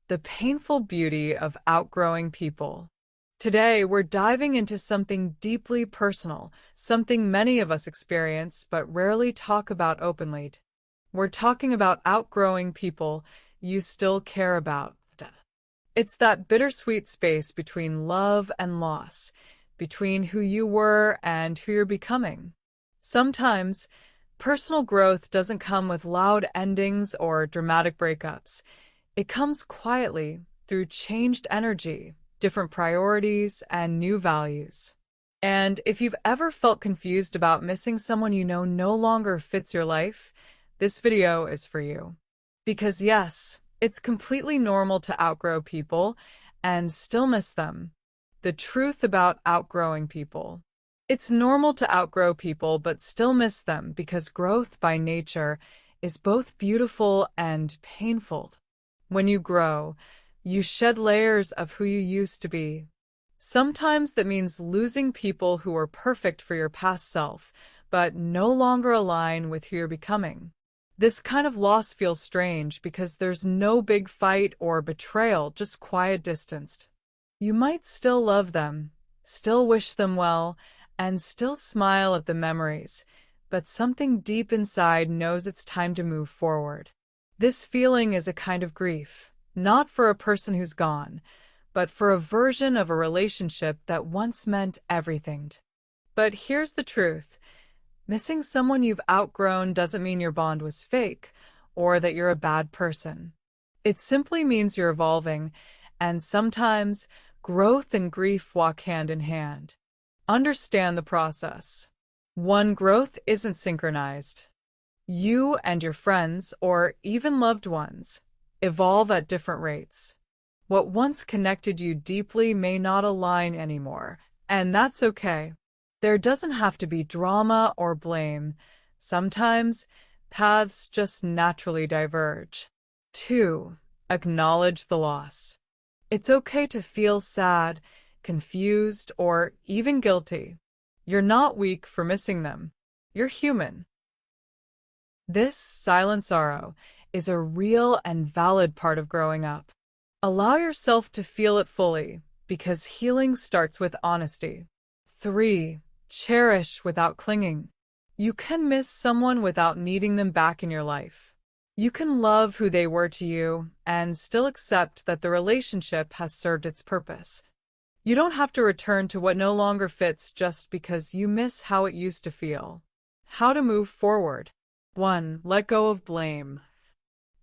the painful beauty of outgrowing people. Today, we're diving into something deeply personal, something many of us experience but rarely talk about openly. We're talking about outgrowing people you still care about. It's that bittersweet space between love and loss, between who you were and who you're becoming. Sometimes, personal growth doesn't come with loud endings or dramatic breakups. It comes quietly through changed energy, different priorities, and new values. And if you've ever felt confused about missing someone you know no longer fits your life, this video is for you. Because yes, it's completely normal to outgrow people and still miss them. The truth about outgrowing people. It's normal to outgrow people but still miss them because growth by nature is both beautiful and painful. When you grow, you shed layers of who you used to be. Sometimes that means losing people who were perfect for your past self, but no longer align with who you're becoming. This kind of loss feels strange because there's no big fight or betrayal, just quiet distance. You might still love them, still wish them well, and still smile at the memories, but something deep inside knows it's time to move forward. This feeling is a kind of grief, not for a person who's gone, but for a version of a relationship that once meant everything. But here's the truth. Missing someone you've outgrown doesn't mean your bond was fake or that you're a bad person. It simply means you're evolving, and sometimes growth and grief walk hand in hand. Understand the process. 1. Growth isn't synchronized. You and your friends, or even loved ones, evolve at different rates. What once connected you deeply may not align anymore, and that's okay. There doesn't have to be drama or blame. Sometimes, paths just naturally diverge. 2. Acknowledge the loss. It's okay to feel sad, confused, or even guilty. You're not weak for missing them. You're human. This silent sorrow is a real and valid part of growing up. Allow yourself to feel it fully, because healing starts with honesty. 3. Cherish without clinging. You can miss someone without needing them back in your life. You can love who they were to you and still accept that the relationship has served its purpose. You don't have to return to what no longer fits just because you miss how it used to feel. How to move forward. 1. Let go of blame.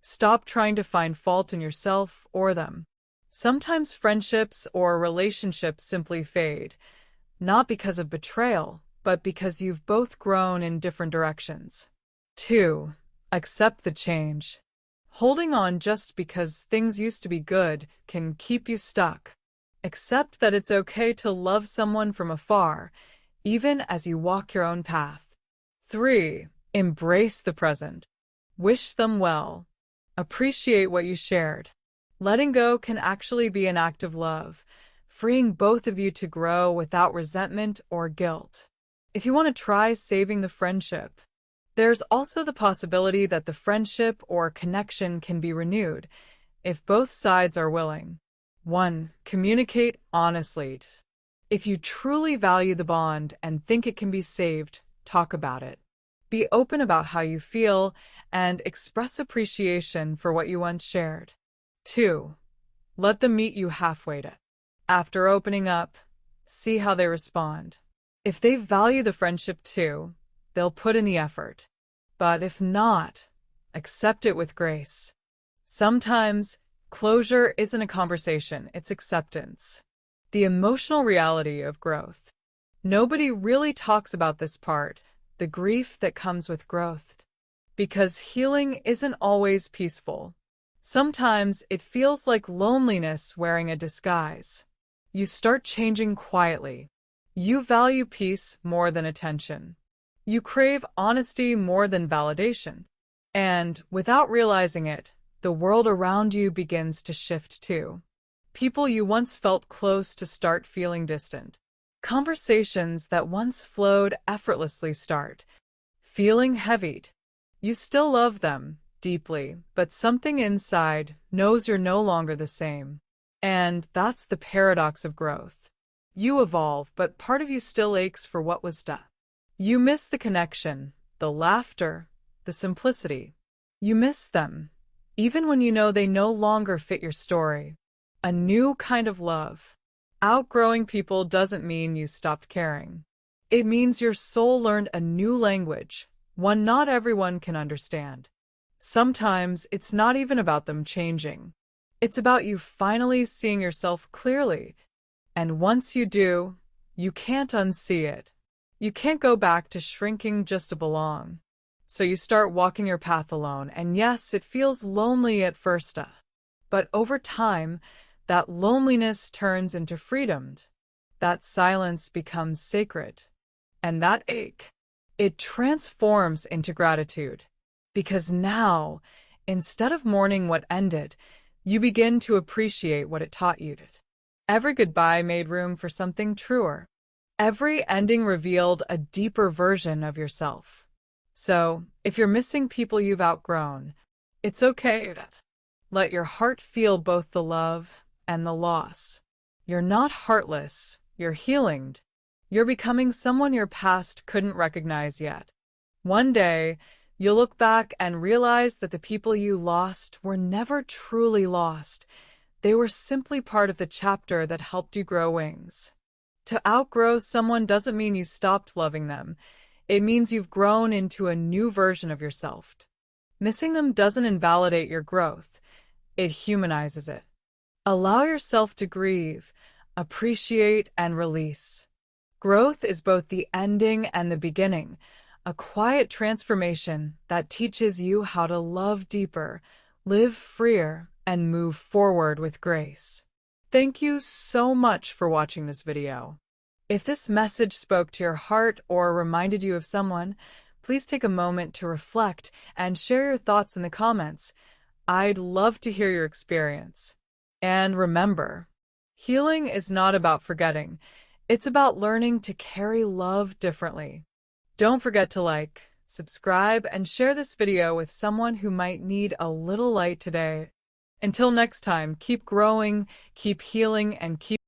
Stop trying to find fault in yourself or them. Sometimes friendships or relationships simply fade, not because of betrayal, but because you've both grown in different directions. 2. Accept the change. Holding on just because things used to be good can keep you stuck. Accept that it's okay to love someone from afar, even as you walk your own path. 3. Embrace the present. Wish them well. Appreciate what you shared. Letting go can actually be an act of love, freeing both of you to grow without resentment or guilt. If you want to try saving the friendship, there's also the possibility that the friendship or connection can be renewed if both sides are willing. 1. Communicate honestly. If you truly value the bond and think it can be saved, talk about it. Be open about how you feel and express appreciation for what you once shared. 2. Let them meet you halfway. After opening up, see how they respond. If they value the friendship too, they'll put in the effort. But if not, accept it with grace. Sometimes, closure isn't a conversation, it's acceptance. The emotional reality of growth. Nobody really talks about this part, the grief that comes with growth. Because healing isn't always peaceful. Sometimes it feels like loneliness wearing a disguise. You start changing quietly. You value peace more than attention. You crave honesty more than validation. And, without realizing it, the world around you begins to shift too. People you once felt close to start feeling distant. Conversations that once flowed effortlessly start feeling heavy. You still love them, deeply, but something inside knows you're no longer the same. And that's the paradox of growth. You evolve, but part of you still aches for what was done. You miss the connection, the laughter, the simplicity. You miss them, even when you know they no longer fit your story. A new kind of love. Outgrowing people doesn't mean you stopped caring. It means your soul learned a new language, one not everyone can understand. Sometimes it's not even about them changing. It's about you finally seeing yourself clearly. And once you do, you can't unsee it. You can't go back to shrinking just to belong. So you start walking your path alone, and yes, it feels lonely at first. But over time, that loneliness turns into freedom. That silence becomes sacred. And that ache, it transforms into gratitude. Because now, instead of mourning what ended, you begin to appreciate what it taught you. Every goodbye made room for something truer. Every ending revealed a deeper version of yourself. So, if you're missing people you've outgrown, it's okay. Let your heart feel both the love and the loss. You're not heartless, you're healing. You're becoming someone your past couldn't recognize yet. One day, you'll look back and realize that the people you lost were never truly lost. They were simply part of the chapter that helped you grow wings. To outgrow someone doesn't mean you stopped loving them. It means you've grown into a new version of yourself. Missing them doesn't invalidate your growth. It humanizes it. Allow yourself to grieve, appreciate, and release. Growth is both the ending and the beginning, a quiet transformation that teaches you how to love deeper, live freer, and move forward with grace. Thank you so much for watching this video. If this message spoke to your heart or reminded you of someone, please take a moment to reflect and share your thoughts in the comments. I'd love to hear your experience. And remember, healing is not about forgetting. It's about learning to carry love differently. Don't forget to like, subscribe, and share this video with someone who might need a little light today. Until next time, keep growing, keep healing, and keep